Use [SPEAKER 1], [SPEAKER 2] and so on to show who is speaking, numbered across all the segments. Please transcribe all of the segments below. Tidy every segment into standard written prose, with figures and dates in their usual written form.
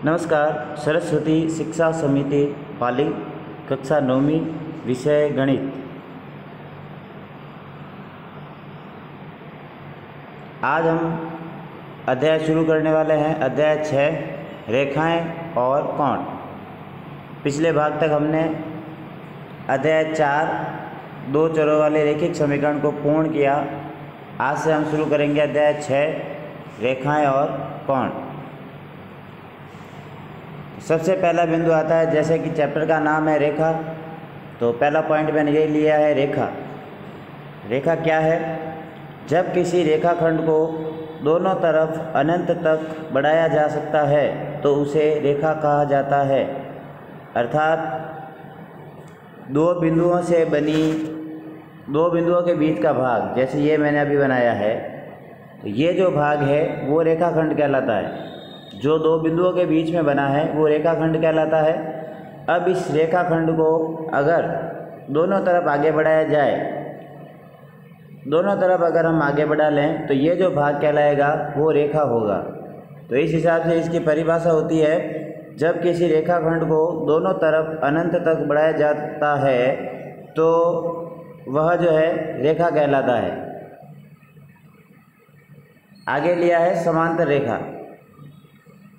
[SPEAKER 1] नमस्कार। सरस्वती शिक्षा समिति पाली कक्षा 9वीं विषय गणित। आज हम अध्याय शुरू करने वाले हैं। अध्याय 6 रेखाएं और कोण। पिछले भाग तक हमने अध्याय 4 दो चरों वाले रैखिक समीकरण को पूर्ण किया। आज से हम शुरू करेंगे अध्याय 6 रेखाएं और कोण। सबसे पहला बिंदु आता है, जैसे कि चैप्टर का नाम है रेखा, तो पहला पॉइंट मैंने ये लिया है रेखा। रेखा क्या है? जब किसी रेखाखंड को दोनों तरफ अनंत तक बढ़ाया जा सकता है तो उसे रेखा कहा जाता है। अर्थात दो बिंदुओं के बीच का भाग, जैसे ये मैंने अभी बनाया है, तो ये जो भाग है वो रेखाखंड कहलाता है। जो दो बिंदुओं के बीच में बना है वो रेखाखंड कहलाता है। अब इस रेखाखंड को अगर दोनों तरफ आगे बढ़ाया जाए, दोनों तरफ अगर हम आगे बढ़ा लें तो ये जो भाग कहलाएगा वो रेखा होगा। तो इस हिसाब से इसकी परिभाषा होती है, जब किसी रेखाखंड को दोनों तरफ अनंत तक बढ़ाया जाता है तो वह जो है रेखा कहलाता है। आगे लिया है समांतर रेखा।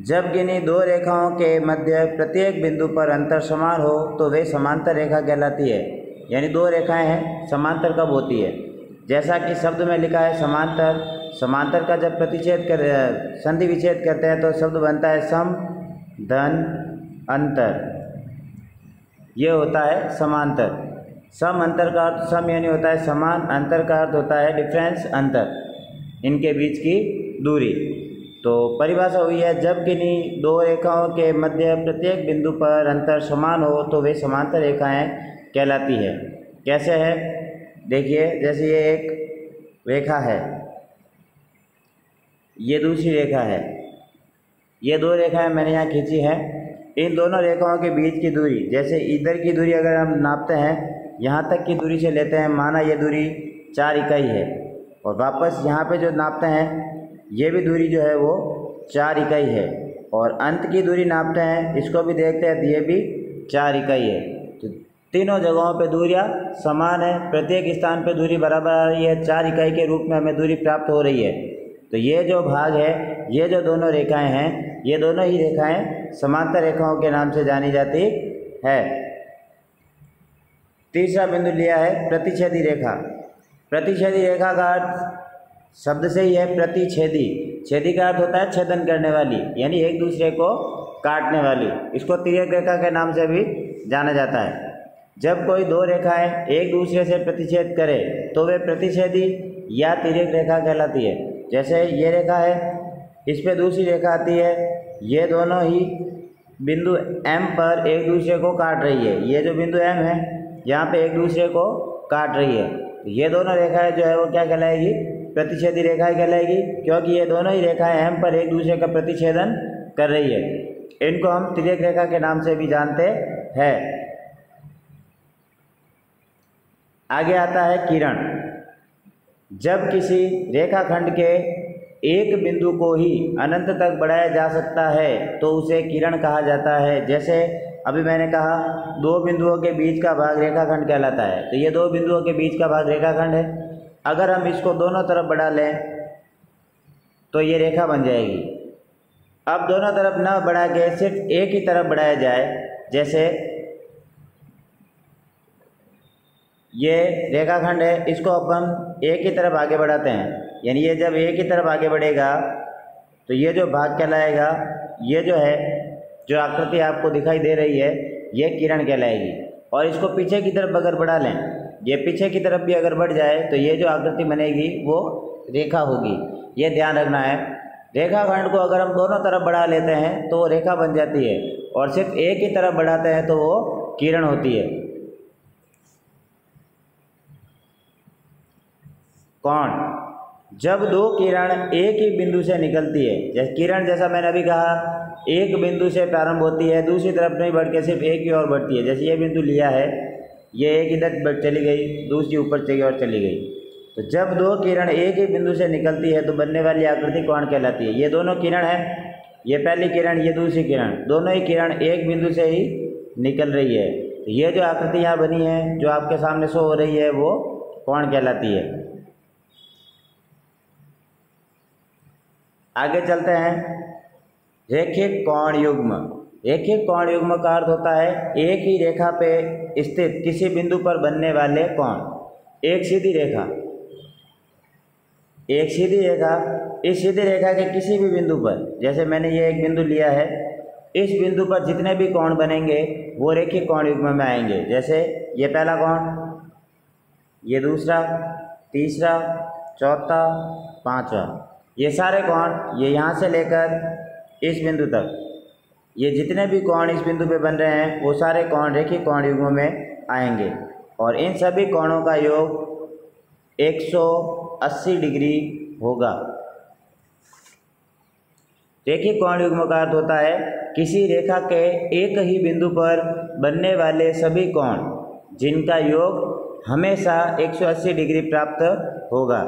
[SPEAKER 1] जब किन्हीं दो रेखाओं के मध्य प्रत्येक बिंदु पर अंतर समान हो तो वे समांतर रेखा कहलाती है। यानी दो रेखाएं हैं, समांतर कब होती है? जैसा कि शब्द में लिखा है समांतर। समांतर का जब संधि विच्छेद करते हैं तो शब्द बनता है सम धन अंतर। ये होता है समांतर। सम अंतर का अर्थ सम यानी होता है समान, अंतर का अर्थ होता है डिफरेंस, अंतर, इनके बीच की दूरी। तो परिभाषा हुई है, जब किन्हीं दो रेखाओं के मध्य प्रत्येक बिंदु पर अंतर समान हो तो वे समांतर रेखाएं कहलाती है। कैसे है? देखिए, जैसे ये एक रेखा है, ये दूसरी रेखा है, ये दो रेखाएं मैंने यहाँ खींची हैं। इन दोनों रेखाओं के बीच की दूरी, जैसे इधर की दूरी अगर हम नापते हैं, यहाँ तक की दूरी से लेते हैं, माना ये दूरी 4 इकाई है, और वापस यहाँ पे जो नापते हैं ये भी दूरी जो है वो 4 इकाई है, और अंत की दूरी नापते हैं, इसको भी देखते हैं, ये भी 4 इकाई है। तो तीनों जगहों पे दूरियां समान है, प्रत्येक स्थान पे दूरी बराबर आ रही है, 4 इकाई के रूप में हमें दूरी प्राप्त हो रही है। तो ये जो भाग है, ये जो दोनों रेखाएं हैं, ये दोनों ही रेखाएं समांतर रेखाओं के नाम से जानी जाती है। तीसरा बिंदु लिया है प्रतिच्छेदी रेखा। प्रतिच्छेदी रेखा का अर्थ शब्द से ही है प्रतिच्छेदी। छेदी का अर्थ होता है छेदन करने वाली, यानी एक दूसरे को काटने वाली। इसको तिर्यक रेखा के नाम से भी जाना जाता है। जब कोई दो रेखाएं एक दूसरे से प्रतिच्छेद करे तो वे प्रतिच्छेदी या तिर्यक रेखा कहलाती है। जैसे ये रेखा है, इस पे दूसरी रेखा आती है, ये दोनों ही बिंदु M पर एक दूसरे को काट रही है। ये जो बिंदु M है यहाँ पे एक दूसरे को काट रही है, तो ये दोनों रेखाएं जो है वो क्या कहलाएगी? प्रतिच्छेदी रेखाएं कहलाएगी, क्योंकि ये दोनों ही रेखाएं M पर एक दूसरे का प्रतिच्छेदन कर रही है। इनको हम तिर्यक रेखा के नाम से भी जानते हैं। आगे आता है किरण। जब किसी रेखाखंड के एक बिंदु को ही अनंत तक बढ़ाया जा सकता है तो उसे किरण कहा जाता है। जैसे अभी मैंने कहा, दो बिंदुओं के बीच का भाग रेखाखंड कहलाता है, तो ये दो बिंदुओं के बीच का भाग रेखाखंड है। अगर हम इसको दोनों तरफ बढ़ा लें तो ये रेखा बन जाएगी। अब दोनों तरफ न बढ़ा के सिर्फ एक ही तरफ बढ़ाया जाए, जैसे ये रेखाखंड है, इसको अब हम एक ही तरफ आगे बढ़ाते हैं, यानी ये जब एक ही तरफ आगे बढ़ेगा तो ये जो भाग कहलाएगा, ये जो है, जो आकृति आपको दिखाई दे रही है, ये किरण कहलाएगी। और इसको पीछे की तरफ अगर बढ़ा लें, ये पीछे की तरफ भी अगर बढ़ जाए तो ये जो आकृति बनेगी वो रेखा होगी। ये ध्यान रखना है। रेखाखंड को अगर हम दोनों तरफ बढ़ा लेते हैं तो वो रेखा बन जाती है, और सिर्फ एक ही तरफ बढ़ाते हैं तो वो किरण होती है। कोण। जब दो किरण एक ही बिंदु से निकलती है, जैसे किरण, जैसा मैंने अभी कहा, एक बिंदु से प्रारंभ होती है, दूसरी तरफ नहीं बढ़ के सिर्फ एक की ओर बढ़ती है। जैसे ये बिंदु लिया है, ये एक इधर चली गई, दूसरी ऊपर की ओर चली गई। तो जब दो किरण एक ही बिंदु से निकलती है तो बनने वाली आकृति कोण कहलाती है। ये दोनों किरण हैं, ये पहली किरण, ये दूसरी किरण, दोनों ही किरण एक बिंदु से ही निकल रही है। तो ये जो आकृति यहाँ बनी है, जो आपके सामने शो हो रही है, वो कोण कहलाती है। आगे चलते हैं। रेखिक कोण युग्म। रेखिक कोण युग्म का अर्थ होता है एक ही रेखा पे स्थित किसी बिंदु पर बनने वाले कोण। एक सीधी रेखा, एक सीधी रेखा, इस सीधी रेखा के किसी भी बिंदु पर, जैसे मैंने ये एक बिंदु लिया है, इस बिंदु पर जितने भी कोण बनेंगे वो रेखिक कोण युग्म में आएंगे। जैसे ये पहला कोण, ये दूसरा, तीसरा, चौथा, पांचवा, ये सारे कोण, ये यहाँ से लेकर इस बिंदु तक, ये जितने भी कोण इस बिंदु पे बन रहे हैं वो सारे कोण रेखिक कोण युग्म में आएंगे। और इन सभी कोणों का योग 180 डिग्री होगा। रेखिक कोण युग्म का अर्थ होता है किसी रेखा के एक ही बिंदु पर बनने वाले सभी कोण जिनका योग हमेशा 180 डिग्री प्राप्त होगा।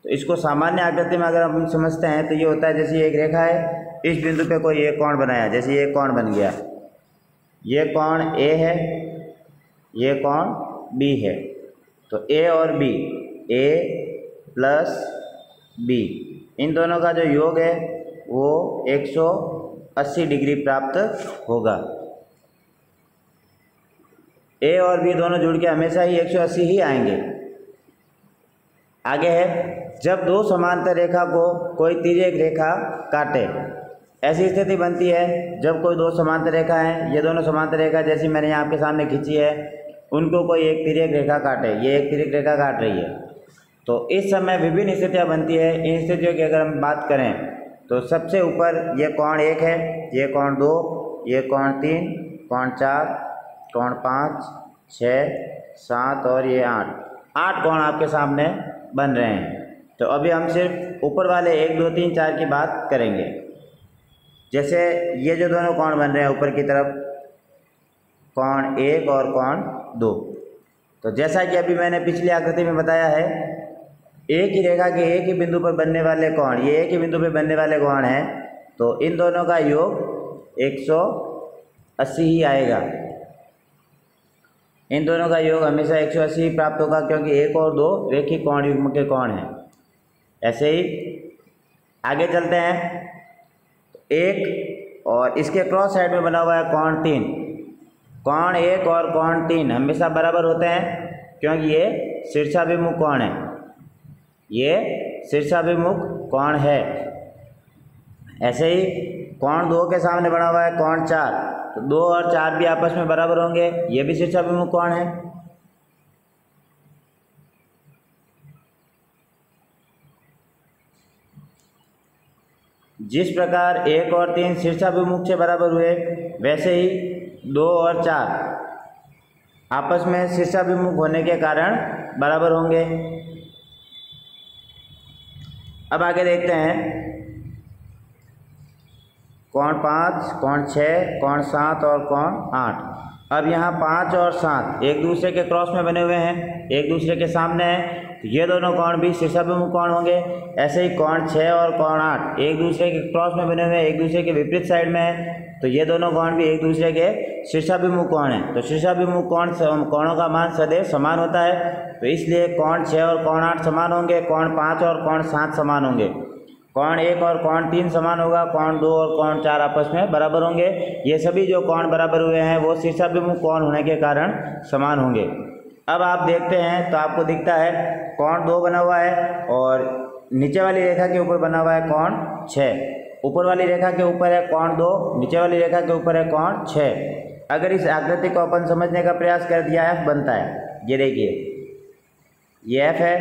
[SPEAKER 1] तो इसको सामान्य आकृति में अगर हम समझते हैं तो ये होता है, जैसे एक रेखा है, इस बिंदु पे कोई एक कोण बनाया, जैसे ये कोण बन गया, ये कोण ए है, ये कोण बी है। तो ए और बी, ए प्लस बी, इन दोनों का जो योग है वो 180 डिग्री प्राप्त होगा। ए और बी दोनों जुड़ के हमेशा ही 180 ही आएंगे। आगे है, जब दो समांतर रेखा को कोई तिर्यक रेखा काटे। ऐसी स्थिति बनती है जब कोई दो समांतर रेखा हैं, ये दोनों समांतर रेखा जैसी मैंने यहाँ आपके सामने खींची है, उनको कोई एक तिर्यक रेखा काटे, ये एक तिर्यक रेखा काट रही है। तो इस समय विभिन्न स्थितियाँ बनती है। इन स्थितियों की अगर हम बात करें तो सबसे ऊपर ये कोण 1 है, ये कोण 2, ये कोण 3, कोण 4, कोण 5, 6, 7 और ये 8 कोण आपके सामने बन रहे हैं। तो अभी हम सिर्फ ऊपर वाले 1, 2, 3, 4 की बात करेंगे। जैसे ये जो दोनों कोण बन रहे हैं ऊपर की तरफ, कोण 1 और कोण 2, तो जैसा कि अभी मैंने पिछली आकृति में बताया है, एक ही रेखा के एक ही बिंदु पर बनने वाले कोण, ये एक ही बिंदु पर बनने वाले कोण हैं, तो इन दोनों का योग 180 ही आएगा। इन दोनों का योग हमेशा 180 प्राप्त होगा, क्योंकि 1 और 2 रेखिक कोण युग्म के कोण हैं। ऐसे ही आगे चलते हैं। 1 और इसके क्रॉस साइड में बना हुआ है कोण 3। कोण 1 और कोण 3 हमेशा बराबर होते हैं, क्योंकि ये शीर्षाभिमुख कोण है, ये शीर्षाभिमुख कोण है। ऐसे ही कोण 2 के सामने बना हुआ है कोण 4, तो 2 और 4 भी आपस में बराबर होंगे, ये भी शीर्षाभिमुख कोण है। जिस प्रकार 1 और 3 शीर्षाभिमुख से बराबर हुए, वैसे ही 2 और 4 आपस में शीर्षाभिमुख होने के कारण बराबर होंगे। अब आगे देखते हैं। कोण 5, कोण 6, कोण 7 और कोण 8। अब यहाँ 5 और 7 एक दूसरे के क्रॉस में बने हुए हैं, एक दूसरे के सामने हैं, तो ये दोनों कोण भी शीर्षाभिमुख कोण होंगे। ऐसे ही कोण 6 और कोण 8 एक दूसरे के क्रॉस में बने हुए हैं, एक दूसरे के विपरीत साइड में है, तो ये दोनों कोण भी एक दूसरे के शीर्षाभिमुख कोण हैं। तो शीर्षाभिमुख कोणों का मान सदैव समान होता है, तो इसलिए कोण 6 और कोण 8 समान होंगे, कोण 5 और कोण 7 समान होंगे, कोण 1 और कोण 3 समान होगा, कोण 2 और कोण 4 आपस में बराबर होंगे। ये सभी जो कोण बराबर हुए हैं वो शीर्षाभिमुख कोण होने के कारण समान होंगे। अब आप देखते हैं तो आपको दिखता है कोण 2 बना हुआ है और नीचे वाली रेखा के ऊपर बना हुआ है कोण 6। ऊपर वाली रेखा के ऊपर है कोण 2, नीचे वाली रेखा के ऊपर है कोण 6। अगर इस आकृति को अपन समझने का प्रयास कर दिया, एफ बनता है। ये देखिए, ये एफ है,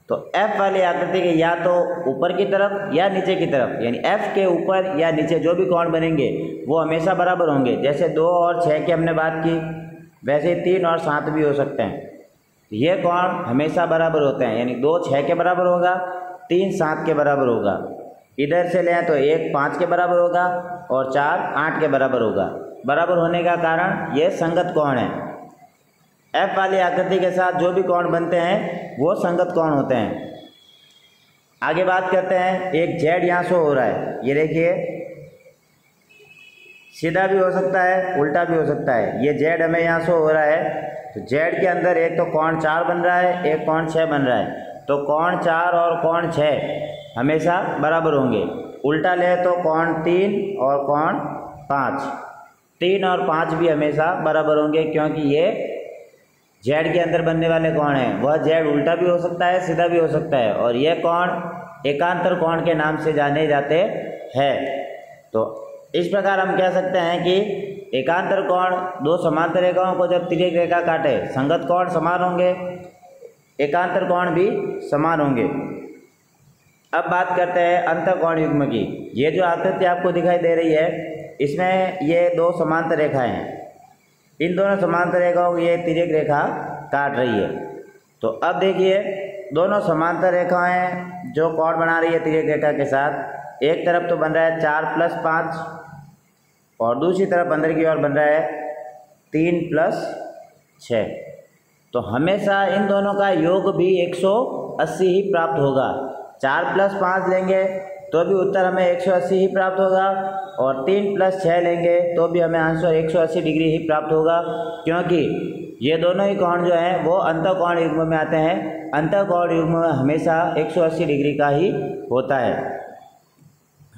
[SPEAKER 1] तो एफ वाली आकृति के या तो ऊपर की तरफ या नीचे की तरफ, यानी एफ के ऊपर या नीचे जो भी कोण बनेंगे वो हमेशा बराबर होंगे। जैसे 2 और 6 की हमने बात की, वैसे 3 और 7 भी हो सकते हैं। ये कोण हमेशा बराबर होते हैं, यानी 2 6 के बराबर होगा, 3 7 के बराबर होगा। इधर से लें तो 1 5 के बराबर होगा और 4 8 के बराबर होगा। बराबर होने का कारण ये संगत कोण है। एफ वाली आकृति के साथ जो भी कोण बनते हैं वो संगत कोण होते हैं। आगे बात करते हैं, एक जेड यहाँ शो हो रहा है, ये देखिए सीधा भी हो सकता है उल्टा भी हो सकता है। ये जेड हमें यहाँ शो हो रहा है, तो जेड के अंदर एक तो कोण 4 बन रहा है, एक कोण 6 बन रहा है। तो कोण 4 और कोण 6 हमेशा बराबर होंगे। उल्टा ले तो कोण 3 और कोण 5, 3 और 5 भी हमेशा बराबर होंगे, क्योंकि ये जेड के अंदर बनने वाले कोण हैं। वह जेड उल्टा भी हो सकता है, सीधा भी हो सकता है, और यह कोण एकांतर कोण के नाम से जाने जाते हैं। तो इस प्रकार हम कह सकते हैं कि एकांतर कोण दो समांतर रेखाओं को जब तिर्यक रेखा काटे, संगत कोण समान होंगे, एकांतर कोण भी समान होंगे। अब बात करते हैं अंतःकोण युग्म की। ये जो आकृति आपको दिखाई दे रही है, इसमें ये दो समांतर रेखाएं हैं। इन दोनों समांतर रेखाओं को ये तिर्यक रेखा काट रही है। तो अब देखिए, दोनों समांतर रेखाएं जो कोण बना रही है तिर्यक रेखा के साथ, एक तरफ तो बन रहा है 4 + 5 और दूसरी तरफ अंदर की ओर बन रहा है 3 + 6। तो हमेशा इन दोनों का योग भी 180 ही प्राप्त होगा। 4 + 5 लेंगे तो भी उत्तर हमें 180 ही प्राप्त होगा, और 3 + 6 लेंगे तो भी हमें आंसर 180 डिग्री ही प्राप्त होगा, क्योंकि ये दोनों ही कोण जो हैं वो अंतःकोण युग्म में आते हैं। अंतःकोण युग्म में हमेशा 180 डिग्री का ही होता है।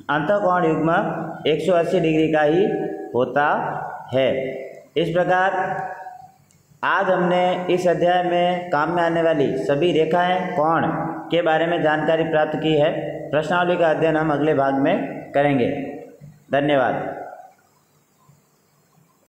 [SPEAKER 1] अंतःकोण युग्म 180 डिग्री का ही होता है। इस प्रकार आज हमने इस अध्याय में काम में आने वाली सभी रेखाएं, कोण के बारे में जानकारी प्राप्त की है। प्रश्नावली का अध्ययन हम अगले भाग में करेंगे। धन्यवाद।